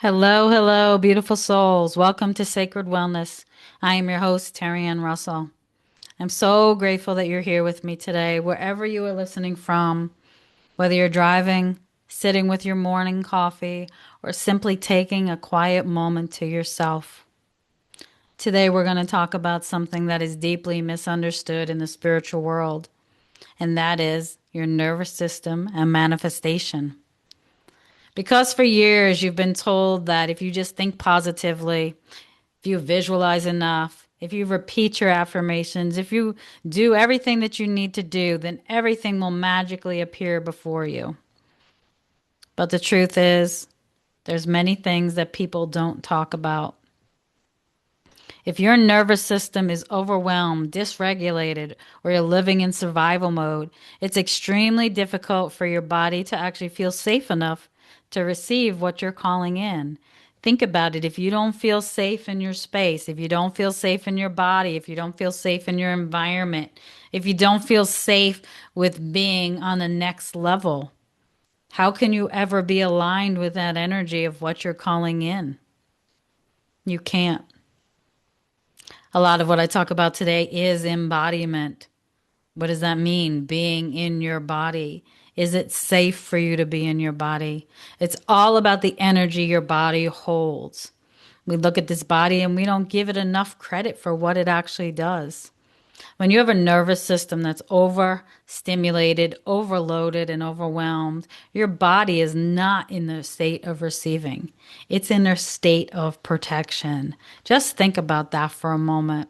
Hello, hello, beautiful souls. Welcome to Sacred Wellness. I am your host, Terry Ann Russell. I'm so grateful that you're here with me today, wherever you are listening from, whether you're driving, sitting with your morning coffee, or simply taking a quiet moment to yourself. Today, we're going to talk about something that is deeply misunderstood in the spiritual world, and that is your nervous system and manifestation. Because for years you've been told that if you just think positively, if you visualize enough, if you repeat your affirmations, if you do everything that you need to do, then everything will magically appear before you. But the truth is, there's many things that people don't talk about. If your nervous system is overwhelmed, dysregulated, or you're living in survival mode, it's extremely difficult for your body to actually feel safe enough to receive what you're calling in. Think about it. If you don't feel safe in your space, if you don't feel safe in your body, if you don't feel safe in your environment, if you don't feel safe with being on the next level, how can you ever be aligned with that energy of what you're calling in? You can't. A lot of what I talk about today is embodiment. What does that mean? Being in your body. Is it safe for you to be in your body? It's all about the energy your body holds. We look at this body and we don't give it enough credit for what it actually does. When you have a nervous system that's overstimulated, overloaded, and overwhelmed, your body is not in the state of receiving. It's in a state of protection. Just think about that for a moment.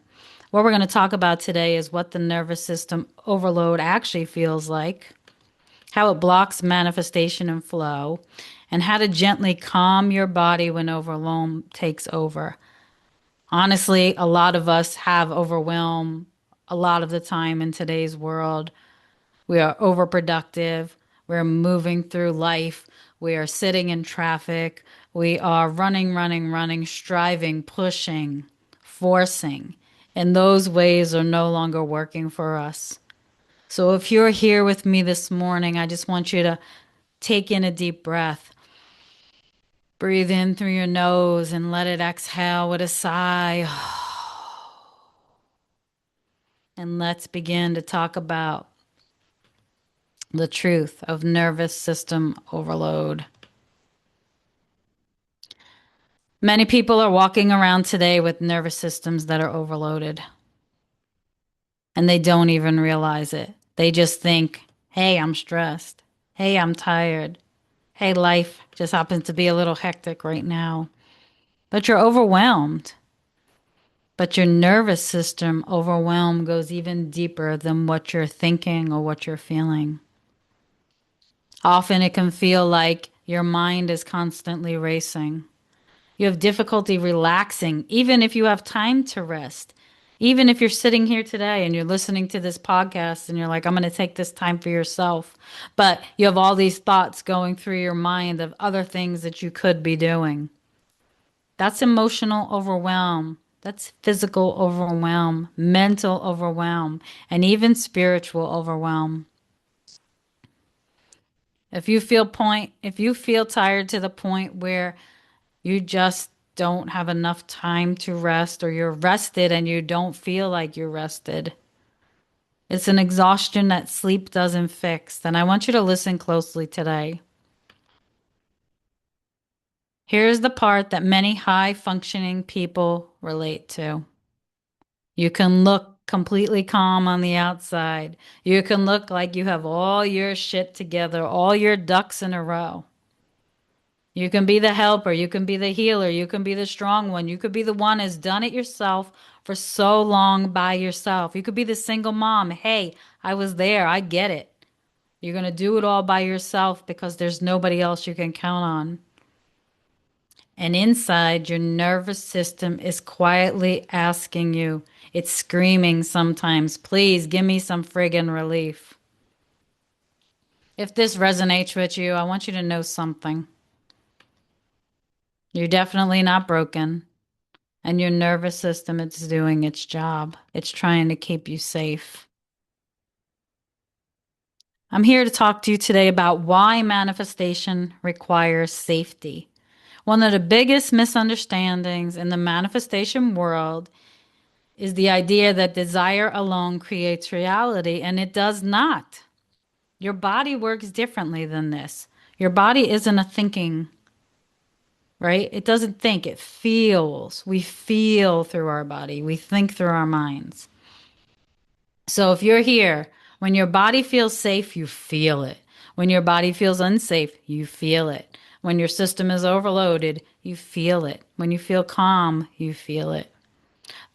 What we're going to talk about today is what the nervous system overload actually feels like, how it blocks manifestation and flow, and how to gently calm your body when overwhelm takes over. Honestly, a lot of us have overwhelm a lot of the time in today's world. We are overproductive. We're moving through life. We are sitting in traffic. We are running, running, running, striving, pushing, forcing. And those ways are no longer working for us. So if you're here with me this morning, I just want you to take in a deep breath. Breathe in through your nose and let it exhale with a sigh. And let's begin to talk about the truth of nervous system overload. Many people are walking around today with nervous systems that are overloaded, and they don't even realize it. They just think, hey, I'm stressed. Hey, I'm tired. Hey, life just happens to be a little hectic right now. But you're overwhelmed. But your nervous system overwhelm goes even deeper than what you're thinking or what you're feeling. Often it can feel like your mind is constantly racing. You have difficulty relaxing, even if you have time to rest. Even if you're sitting here today and you're listening to this podcast and you're like, I'm going to take this time for yourself. But you have all these thoughts going through your mind of other things that you could be doing. That's emotional overwhelm. That's physical overwhelm, mental overwhelm, and even spiritual overwhelm. If you feel tired to the point where you just don't have enough time to rest, or you're rested and you don't feel like you're rested, it's an exhaustion that sleep doesn't fix. And I want you to listen closely today. Here's the part that many high functioning people relate to. You can look completely calm on the outside. You can look like you have all your shit together, all your ducks in a row. You can be the helper. You can be the healer. You can be the strong one. You could be the one who's done it yourself for so long by yourself. You could be the single mom. Hey, I was there. I get it. You're going to do it all by yourself because there's nobody else you can count on. And inside, your nervous system is quietly asking you, it's screaming sometimes, please give me some friggin' relief. If this resonates with you, I want you to know something. You're definitely not broken. And your nervous system is doing its job. It's trying to keep you safe. I'm here to talk to you today about why manifestation requires safety. One of the biggest misunderstandings in the manifestation world is the idea that desire alone creates reality, and it does not. Your body works differently than this. Your body isn't a thinking, right? It doesn't think, it feels. We feel through our body, we think through our minds. So if you're here, when your body feels safe, you feel it. When your body feels unsafe, you feel it. When your system is overloaded, you feel it. When you feel calm, you feel it.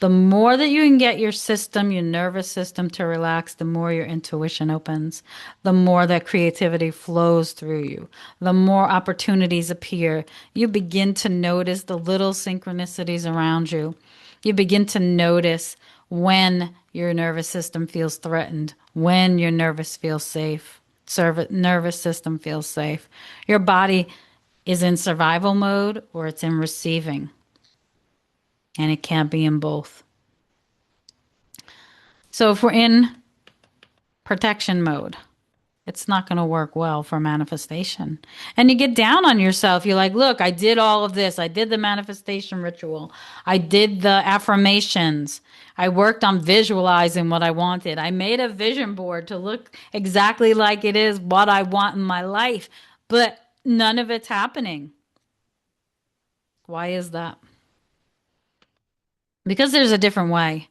The more that you can get your system, your nervous system to relax, the more your intuition opens, the more that creativity flows through you, the more opportunities appear. You begin to notice the little synchronicities around you. You begin to notice when your nervous system feels threatened, when your nervous system feels safe. Your body is in survival mode or it's in receiving, and it can't be in both. So if we're in protection mode, it's not going to work well for manifestation. And you get down on yourself. You're like, look, I did all of this. I did the manifestation ritual. I did the affirmations. I worked on visualizing what I wanted. I made a vision board to look exactly like it is what I want in my life. But none of it's happening. Why is that? Because there's a different way.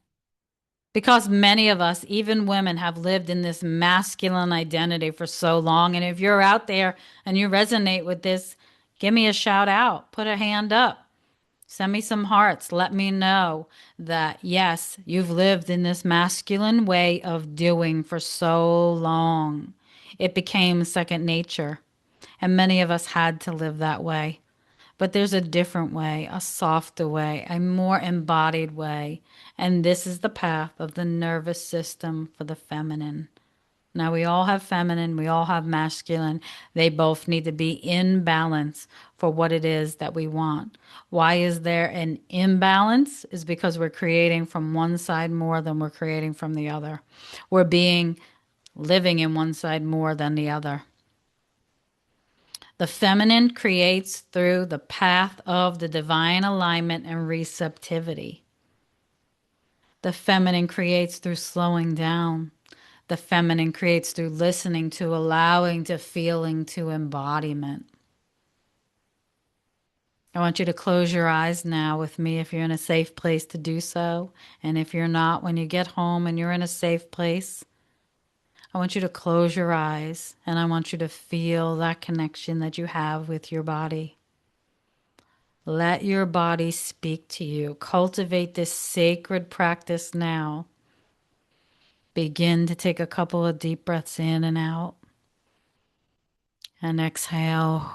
Because many of us, even women, have lived in this masculine identity for so long. And if you're out there and you resonate with this, give me a shout out, put a hand up, send me some hearts. Let me know that, yes, you've lived in this masculine way of doing for so long. It became second nature. And many of us had to live that way. But there's a different way, a softer way, a more embodied way. And this is the path of the nervous system for the feminine. Now, we all have feminine, we all have masculine. They both need to be in balance for what it is that we want. Why is there an imbalance? Is because we're creating from one side more than we're creating from the other. We're living in one side more than the other. The feminine creates through the path of the divine alignment and receptivity. The feminine creates through slowing down. The feminine creates through listening to, allowing to, feeling to embodiment. I want you to close your eyes now with me if you're in a safe place to do so. And if you're not, when you get home and you're in a safe place, I want you to close your eyes and I want you to feel that connection that you have with your body. Let your body speak to you. Cultivate this sacred practice now. Begin to take a couple of deep breaths in and out. And exhale.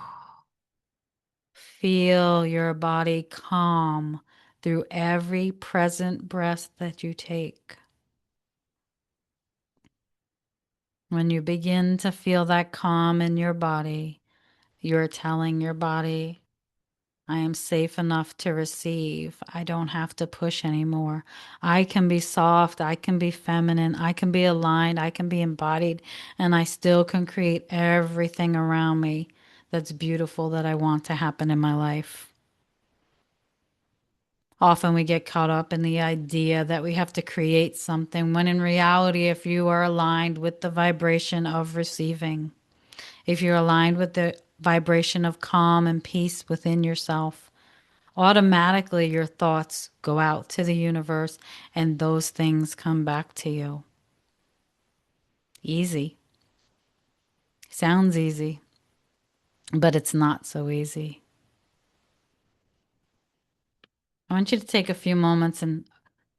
Feel your body calm through every present breath that you take. When you begin to feel that calm in your body, you're telling your body, I am safe enough to receive. I don't have to push anymore. I can be soft. I can be feminine. I can be aligned. I can be embodied. And I still can create everything around me that's beautiful that I want to happen in my life. Often we get caught up in the idea that we have to create something, when in reality, if you are aligned with the vibration of receiving, if you're aligned with the vibration of calm and peace within yourself, automatically your thoughts go out to the universe and those things come back to you. Easy. Sounds easy, but it's not so easy. I want you to take a few moments and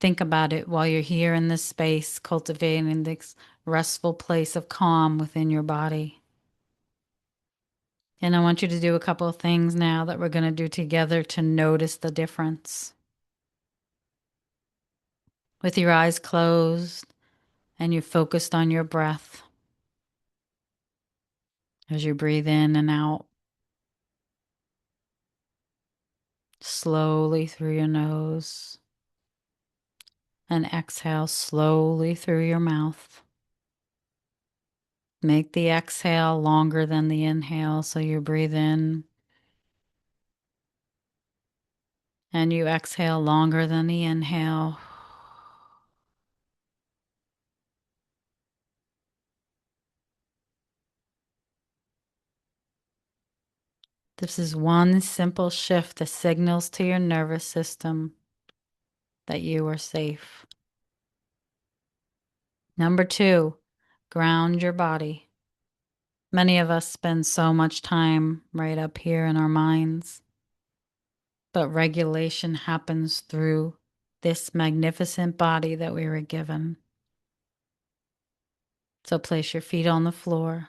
think about it while you're here in this space, cultivating this restful place of calm within your body. And I want you to do a couple of things now that we're going to do together to notice the difference. With your eyes closed and you're focused on your breath as you breathe in and out slowly through your nose and exhale slowly through your mouth. Make the exhale longer than the inhale, so you breathe in And you exhale longer than the inhale. This is one simple shift that signals to your nervous system that you are safe. Number two, ground your body. Many of us spend so much time right up here in our minds, but regulation happens through this magnificent body that we were given. So place your feet on the floor.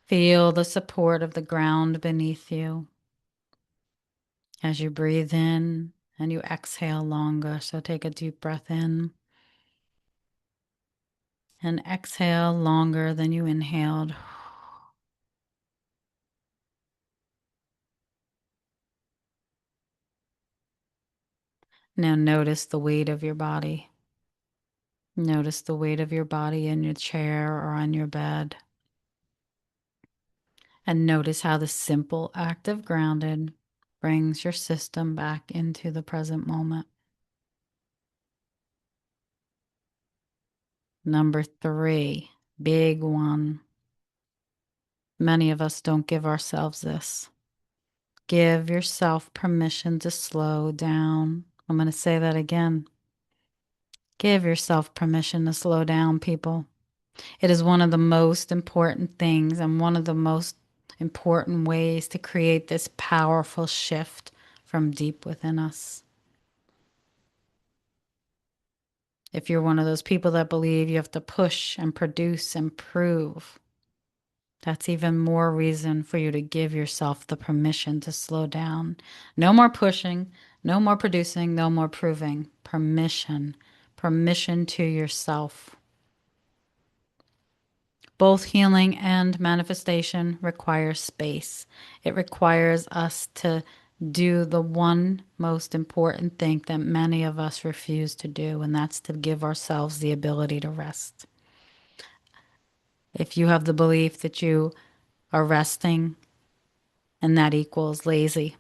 Feel the support of the ground beneath you as you breathe in and you exhale longer. So take a deep breath in and exhale longer than you inhaled. Now notice the weight of your body. Notice the weight of your body in your chair or on your bed. And notice how the simple act of grounding brings your system back into the present moment. Number three, big one. Many of us don't give ourselves this. Give yourself permission to slow down. I'm going to say that again. Give yourself permission to slow down, people. It is one of the most important things and one of the most important ways to create this powerful shift from deep within us. If you're one of those people that believe you have to push and produce and prove, that's even more reason for you to give yourself the permission to slow down. No more pushing, no more producing, no more proving. Permission. Permission to yourself. Both healing and manifestation require space. It requires us to do the one most important thing that many of us refuse to do, and that's to give ourselves the ability to rest. If you have the belief that you are resting and that equals lazy,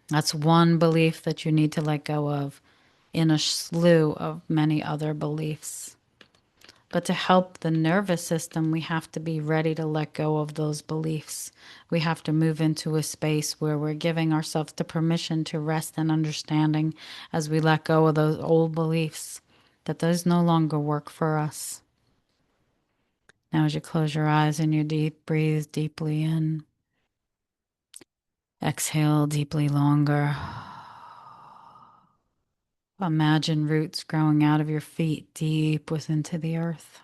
that's one belief that you need to let go of in a slew of many other beliefs. But to help the nervous system, we have to be ready to let go of those beliefs. We have to move into a space where we're giving ourselves the permission to rest and understanding as we let go of those old beliefs, that those no longer work for us. Now, as you close your eyes and you breathe deeply in, exhale deeply longer. Imagine roots growing out of your feet deep within to the earth.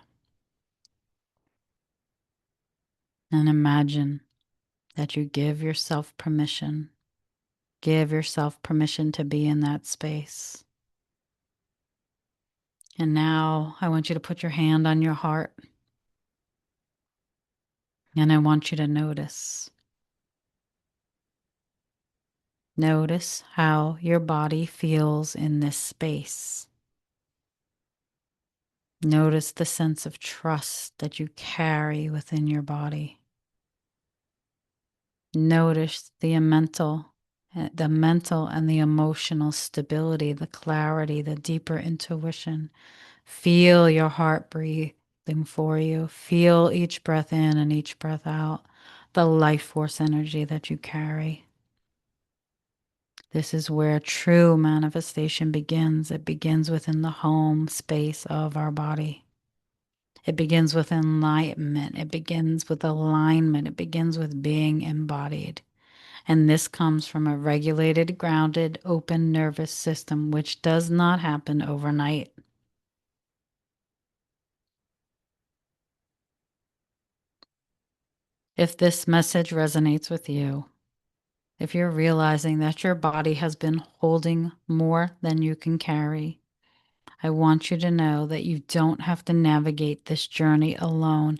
And imagine that you give yourself permission. Give yourself permission to be in that space. And now I want you to put your hand on your heart. And I want you to notice. Notice how your body feels in this space. Notice the sense of trust that you carry within your body. Notice the mental and the emotional stability, the clarity, the deeper intuition. Feel your heart breathing for you. Feel each breath in and each breath out, the life force energy that you carry. This is where true manifestation begins. It begins within the home space of our body. It begins with enlightenment. It begins with alignment. It begins with being embodied. And this comes from a regulated, grounded, open nervous system, which does not happen overnight. If this message resonates with you, if you're realizing that your body has been holding more than you can carry, I want you to know that you don't have to navigate this journey alone.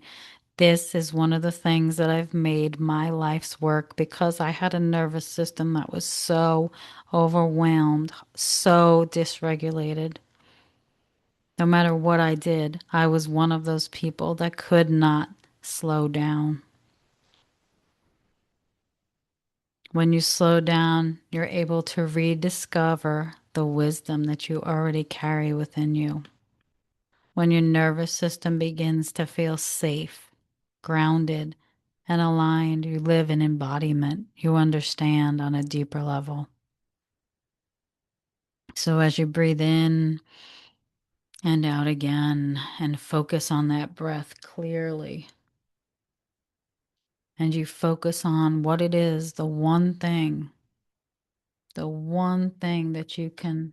This is one of the things that I've made my life's work because I had a nervous system that was so overwhelmed, so dysregulated. No matter what I did, I was one of those people that could not slow down. When you slow down, you're able to rediscover the wisdom that you already carry within you. When your nervous system begins to feel safe, grounded, and aligned, you live in embodiment. You understand on a deeper level. So as you breathe in and out again and focus on that breath clearly, and you focus on what it is, the one thing that you can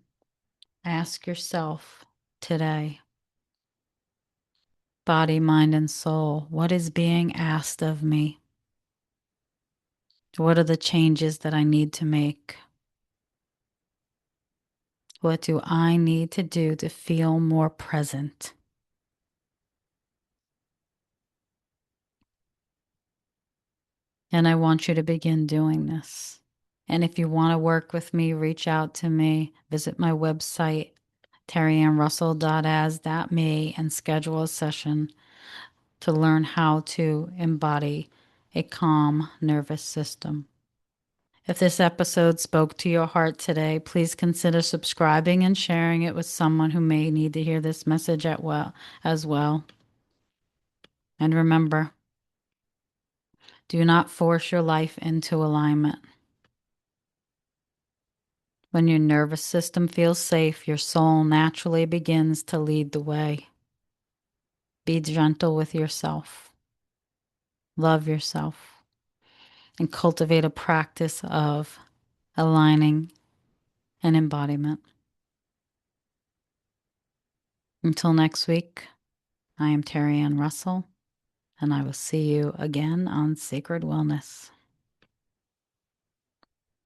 ask yourself today, body, mind, and soul, what is being asked of me? What are the changes that I need to make? What do I need to do to feel more present? And I want you to begin doing this. And if you want to work with me, reach out to me. Visit my website, terryannrussell.as.me, and schedule a session to learn how to embody a calm nervous system. If this episode spoke to your heart today, please consider subscribing and sharing it with someone who may need to hear this message as well. And remember, do not force your life into alignment. When your nervous system feels safe, your soul naturally begins to lead the way. Be gentle with yourself. Love yourself. And cultivate a practice of aligning and embodiment. Until next week, I am Terry Ann Russell, and I will see you again on Sacred Wellness.